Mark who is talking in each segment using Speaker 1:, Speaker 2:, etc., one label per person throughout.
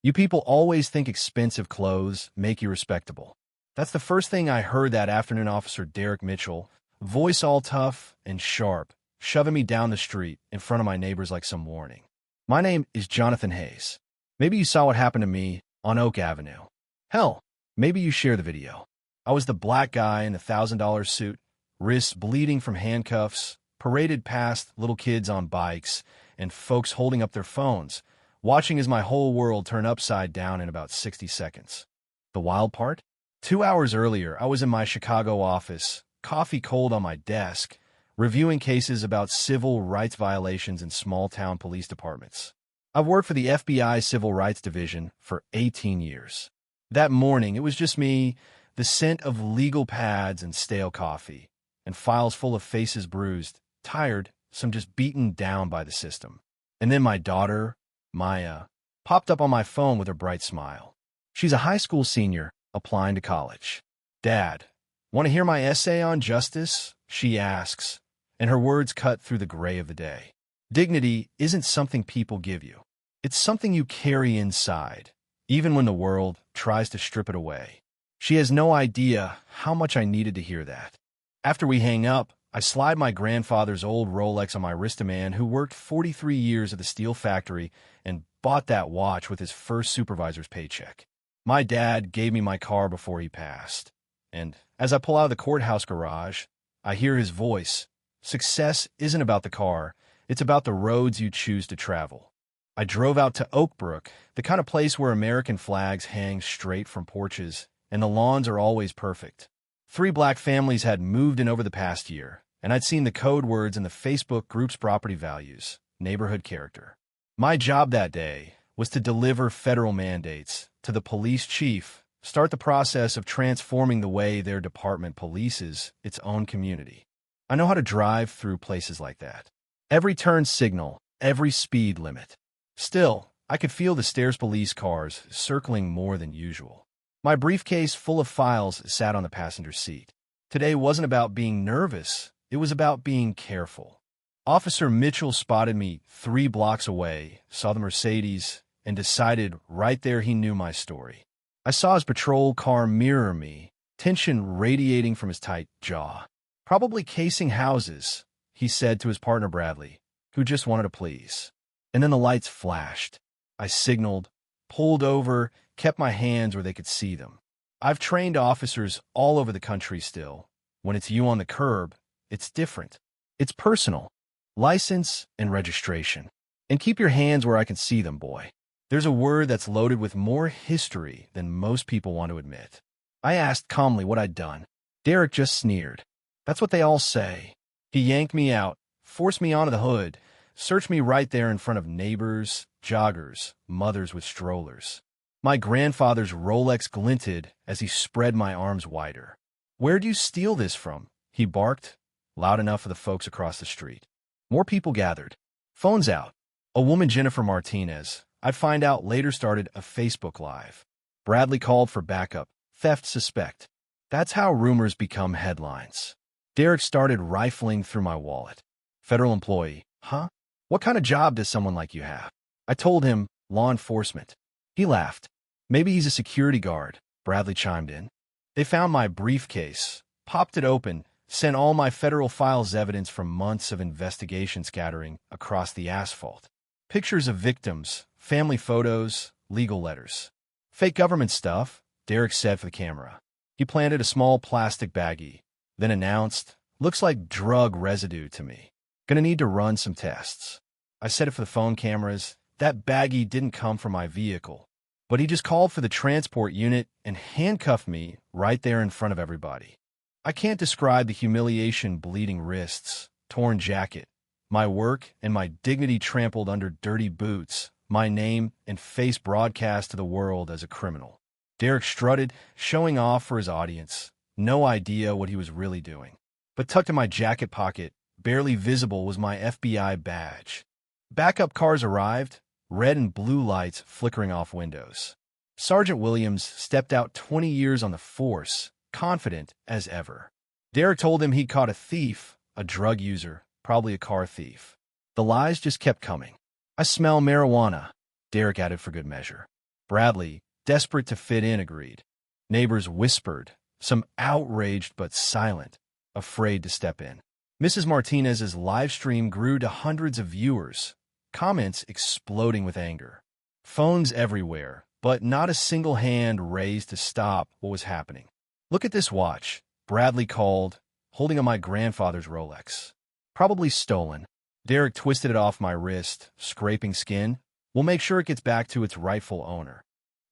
Speaker 1: You people always think expensive clothes make you respectable. That's the first thing I heard that afternoon, Officer Derek Mitchell, voice all tough and sharp, shoving me down the street in front of my neighbors like some warning. My name is Jonathan Hayes. Maybe you saw what happened to me on Oak Avenue. Hell, maybe you share the video. I was the black guy in the $1,000 suit, wrists bleeding from handcuffs, paraded past little kids on bikes and folks holding up their phones, watching as my whole world turned upside down in about 60 seconds. The wild part? 2 hours earlier, I was in my Chicago office, coffee cold on my desk, reviewing cases about civil rights violations in small-town police departments. I've worked for the FBI Civil Rights Division for 18 years. That morning, it was just me, the scent of legal pads and stale coffee, and files full of faces bruised, tired, some just beaten down by the system. And then my daughter, Maya, popped up on my phone with her bright smile. She's a high school senior applying to college. "Dad, want to hear my essay on justice?" she asks, and her words cut through the gray of the day. Dignity isn't something people give you. It's something you carry inside, even when the world tries to strip it away. She has no idea how much I needed to hear that. After we hang up, I slide my grandfather's old Rolex on my wrist, a man who worked 43 years at the steel factory and bought that watch with his first supervisor's paycheck. My dad gave me my car before he passed. And as I pull out of the courthouse garage, I hear his voice. Success isn't about the car, it's about the roads you choose to travel. I drove out to Oak Brook, the kind of place where American flags hang straight from porches, and the lawns are always perfect. 3 black families had moved in over the past year, and I'd seen the code words in the Facebook group's property values, neighborhood character. My job that day was to deliver federal mandates to the police chief, start the process of transforming the way their department polices its own community. I know how to drive through places like that. Every turn signal, every speed limit. Still, I could feel the stairs police cars circling more than usual. My briefcase full of files sat on the passenger seat. Today wasn't about being nervous, it was about being careful. Officer Mitchell spotted me 3 blocks away, saw the Mercedes, and decided right there he knew my story. I saw his patrol car mirror me, tension radiating from his tight jaw. "Probably casing houses," he said to his partner Bradley, who just wanted to please. And then the lights flashed. I signaled, pulled over, kept my hands where they could see them. I've trained officers all over the country still. When it's you on the curb, it's different. It's personal. License and registration. And keep your hands where I can see them, boy. There's a word that's loaded with more history than most people want to admit. I asked calmly what I'd done. Derek just sneered. "That's what they all say." He yanked me out, forced me onto the hood, searched me right there in front of neighbors, joggers, mothers with strollers. My grandfather's Rolex glinted as he spread my arms wider. "Where'd you steal this from?" he barked, loud enough for the folks across the street. More people gathered. Phones out. A woman, Jennifer Martinez, I'd find out later, started a Facebook Live. Bradley called for backup. Theft suspect. That's how rumors become headlines. Derek started rifling through my wallet. "Federal employee, huh? What kind of job does someone like you have?" I told him, "Law enforcement." He laughed. "Maybe he's a security guard," Bradley chimed in. They found my briefcase, popped it open, sent all my federal files evidence from months of investigation scattering across the asphalt. Pictures of victims, family photos, legal letters. "Fake government stuff," Derek said for the camera. He planted a small plastic baggie, then announced, "Looks like drug residue to me. Gonna need to run some tests." I set it for the phone cameras. That baggie didn't come from my vehicle, but he just called for the transport unit and handcuffed me right there in front of everybody. I can't describe the humiliation: bleeding wrists, torn jacket, my work and my dignity trampled under dirty boots, my name and face broadcast to the world as a criminal. Derek strutted, showing off for his audience. No idea what he was really doing. But tucked in my jacket pocket, barely visible, was my FBI badge. Backup cars arrived, red and blue lights flickering off windows. Sergeant Williams stepped out, 20 years on the force, confident as ever. Derek told him he'd caught a thief, a drug user, probably a car thief. The lies just kept coming. "I smell marijuana," Derek added for good measure. Bradley, desperate to fit in, agreed. Neighbors whispered, some outraged but silent, afraid to step in. Mrs. Martinez's live stream grew to hundreds of viewers, comments exploding with anger. Phones everywhere, but not a single hand raised to stop what was happening. "Look at this watch," Bradley called, holding up my grandfather's Rolex. "Probably stolen." Derek twisted it off my wrist, scraping skin. "We'll make sure it gets back to its rightful owner."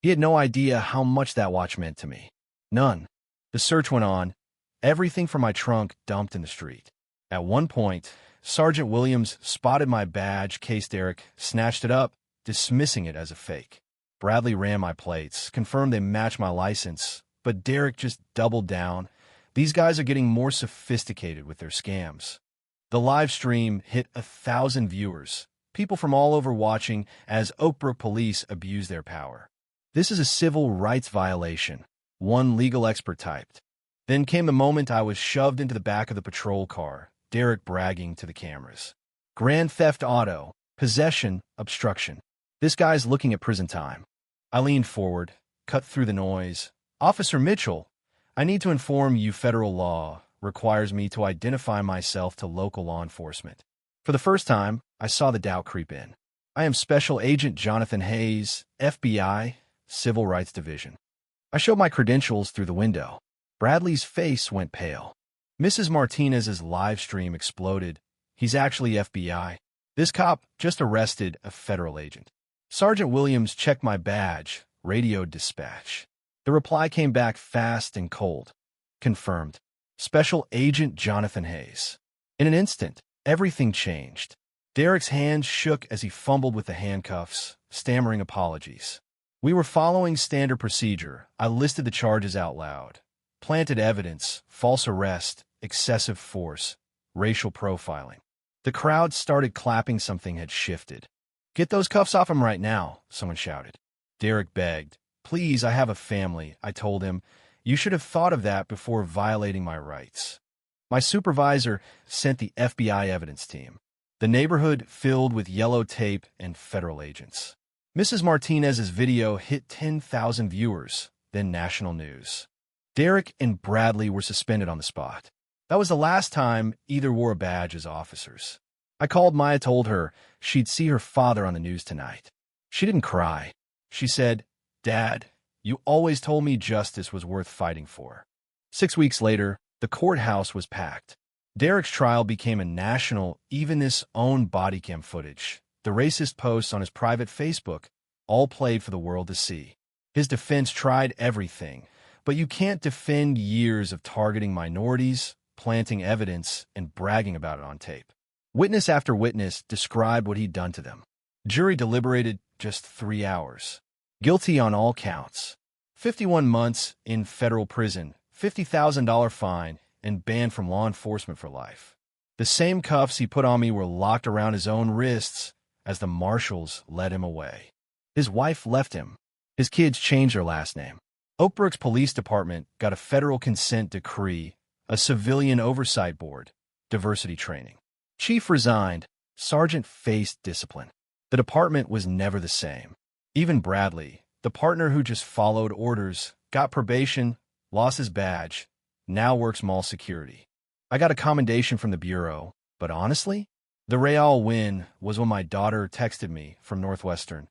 Speaker 1: He had no idea how much that watch meant to me. None. The search went on, everything from my trunk dumped in the street. At one point, Sergeant Williams spotted my badge case. Derek snatched it up, dismissing it as a fake. Bradley ran my plates, confirmed they matched my license, but Derek just doubled down. These guys are getting more sophisticated with their scams. The live stream hit 1,000 viewers, people from all over watching as Oakbrook police abuse their power. "This is a civil rights violation," one legal expert typed. Then came the moment I was shoved into the back of the patrol car, Derek bragging to the cameras. "Grand theft auto, possession, obstruction. This guy's looking at prison time." I leaned forward, cut through the noise. "Officer Mitchell, I need to inform you federal law requires me to identify myself to local law enforcement." For the first time, I saw the doubt creep in. "I am Special Agent Jonathan Hayes, FBI, Civil Rights Division." I showed my credentials through the window. Bradley's face went pale. Mrs. Martinez's live stream exploded. "He's actually FBI. This cop just arrested a federal agent." Sergeant Williams checked my badge, radioed dispatch. The reply came back fast and cold. "Confirmed. Special Agent Jonathan Hayes." In an instant, everything changed. Derek's hands shook as he fumbled with the handcuffs, stammering apologies. "We were following standard procedure." I listed the charges out loud. Planted evidence, false arrest, excessive force, racial profiling. The crowd started clapping. Something had shifted. "Get those cuffs off him right now," someone shouted. Derek begged. "Please, I have a family," I told him. "You should have thought of that before violating my rights." My supervisor sent the FBI evidence team. The neighborhood filled with yellow tape and federal agents. Mrs. Martinez's video hit 10,000 viewers, then national news. Derek and Bradley were suspended on the spot. That was the last time either wore a badge as officers. I called Maya, told her she'd see her father on the news tonight. She didn't cry. She said, "Dad, you always told me justice was worth fighting for." 6 weeks later, the courthouse was packed. Derek's trial became a national, even his own body cam footage, the racist posts on his private Facebook, all played for the world to see. His defense tried everything, but you can't defend years of targeting minorities, planting evidence, and bragging about it on tape. Witness after witness described what he'd done to them. Jury deliberated just 3 hours. Guilty on all counts. 51 months in federal prison, $50,000 fine, and banned from law enforcement for life. The same cuffs he put on me were locked around his own wrists as the marshals led him away. His wife left him. His kids changed their last name. Oakbrook's police department got a federal consent decree, a civilian oversight board, diversity training. Chief resigned. Sergeant faced discipline. The department was never the same. Even Bradley, the partner who just followed orders, got probation, lost his badge, now works mall security. I got a commendation from the bureau, but honestly, the real win was when my daughter texted me from Northwestern.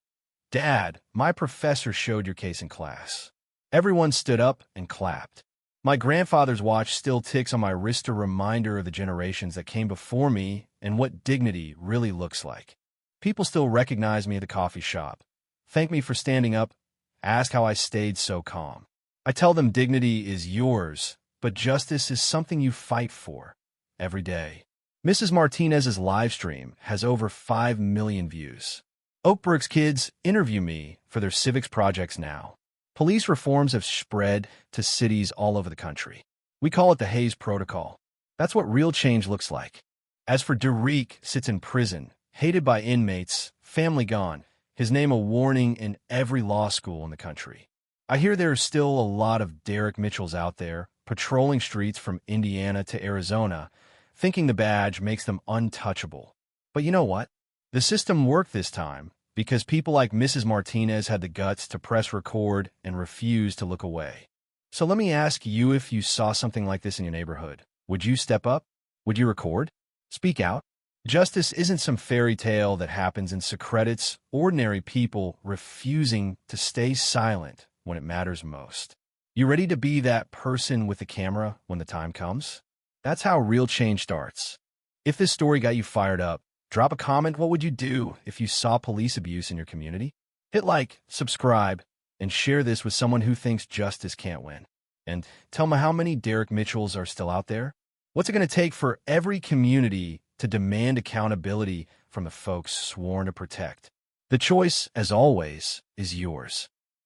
Speaker 1: "Dad, my professor showed your case in class." Everyone stood up and clapped. My grandfather's watch still ticks on my wrist, a reminder of the generations that came before me and what dignity really looks like. People still recognize me at the coffee shop, thank me for standing up, ask how I stayed so calm. I tell them dignity is yours, but justice is something you fight for every day. Mrs. Martinez's live stream has over 5 million views. Oakbrook's kids interview me for their civics projects now. Police reforms have spread to cities all over the country. We call it the Hayes Protocol. That's what real change looks like. As for Derek, sits in prison, hated by inmates, family gone, his name a warning in every law school in the country. I hear there are still a lot of Derek Mitchells out there, patrolling streets from Indiana to Arizona, thinking the badge makes them untouchable. But you know what? The system worked this time. because people like Mrs. Martinez had the guts to press record and refuse to look away. So let me ask you, if you saw something like this in your neighborhood, would you step up? Would you record? Speak out? Justice isn't some fairy tale that happens in secret. It's ordinary people refusing to stay silent when it matters most. You ready to be that person with the camera when the time comes? That's how real change starts. If this story got you fired up, drop a comment. What would you do if you saw police abuse in your community? Hit like, subscribe, and share this with someone who thinks justice can't win. And tell me, how many Derek Mitchells are still out there? What's it going to take for every community to demand accountability from the folks sworn to protect? The choice, as always, is yours.